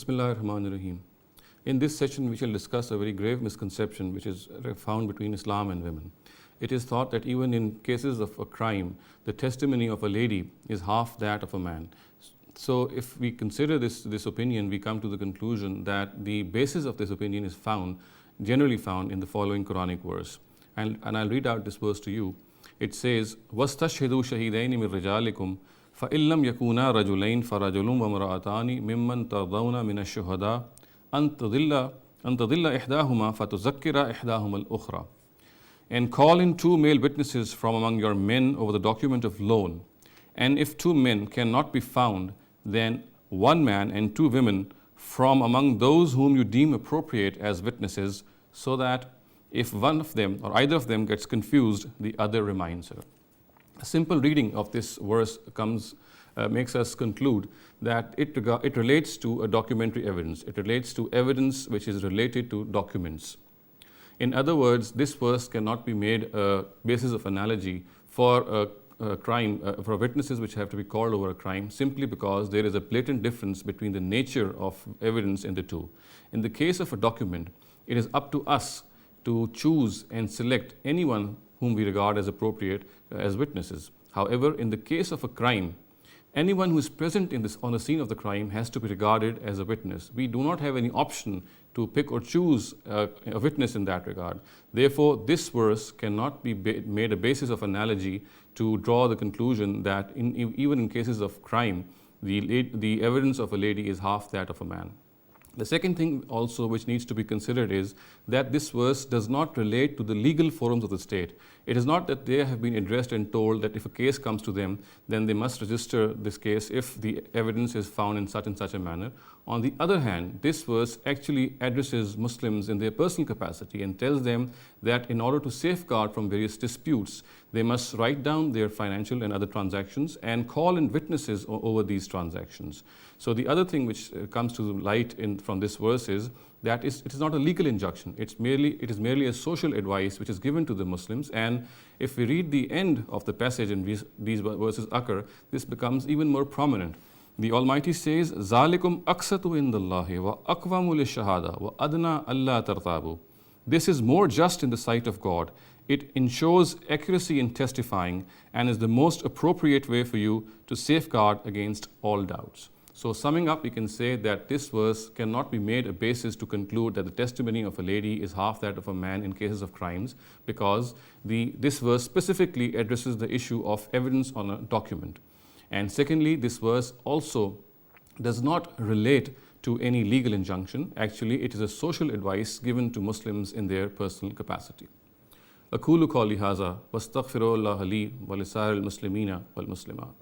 Bismillahirrahmanirrahim. In this session, we shall discuss a very grave misconception which is found between Islam and women. It is thought that even in cases of a crime, the testimony of a lady is half that of a man. So if we consider this opinion, we come to the conclusion that the basis of this opinion is generally found in the following Quranic verse. And I'll read out this verse to you. It says, وَاسْتَشْهِدُوا شَهِيدَيْنِ مِنْ رِجَالِكُمْ فَإِنْ لَمْ يَكُونَا رَجُلَيْنِ فَرَجُلٌ وَامْرَأَتَانِ مِمَّنْ تَرْضَوْنَ مِنَ الشُّهَدَاءِ أَنْ تَضِلَّ إِحْدَاهُمَا فَتُذَكِّرَ إِحْدَاهُمَا الْأُخْرَى. And call in 2 male witnesses from among your men over the document of loan. And if 2 men cannot be found, then 1 man and 2 women from among those whom you deem appropriate as witnesses, so that if one of them or either of them gets confused, the other reminds her. A simple reading of this verse makes us conclude that it relates to a documentary evidence. It relates to evidence which is related to documents. In other words, this verse cannot be made a basis of analogy for a crime, for witnesses which have to be called over a crime, simply because there is a blatant difference between the nature of evidence in the two. In the case of a document, it is up to us to choose and select anyone whom we regard as appropriate as witnesses. However, in the case of a crime, anyone who is present on the scene of the crime has to be regarded as a witness. We do not have any option to pick or choose a witness in that regard. Therefore, this verse cannot be made a basis of analogy to draw the conclusion that even in cases of crime, the evidence of a lady is half that of a man. The second thing also which needs to be considered is that this verse does not relate to the legal forums of the state. It is not that they have been addressed and told that if a case comes to them, then they must register this case if the evidence is found in such and such a manner. On the other hand, this verse actually addresses Muslims in their personal capacity and tells them that in order to safeguard from various disputes, they must write down their financial and other transactions and call in witnesses over these transactions. So the other thing which comes to light from this verse is that it is not a legal injunction. It is merely a social advice which is given to the Muslims. And if we read the end of the passage and these verses occur, this becomes even more prominent. The Almighty says, "Zalikum aqsatu indallahi wa aqwamu lishahada wa adna alla tartabu." This is more just in the sight of God. It ensures accuracy in testifying and is the most appropriate way for you to safeguard against all doubts. So summing up, we can say that this verse cannot be made a basis to conclude that the testimony of a lady is half that of a man in cases of crimes, because this verse specifically addresses the issue of evidence on a document. And secondly, this verse also does not relate to any legal injunction. Actually, it is a social advice given to Muslims in their personal capacity. أقول قولي هذا واستغفر الله لي ولسائر المسلمين والمسلمات.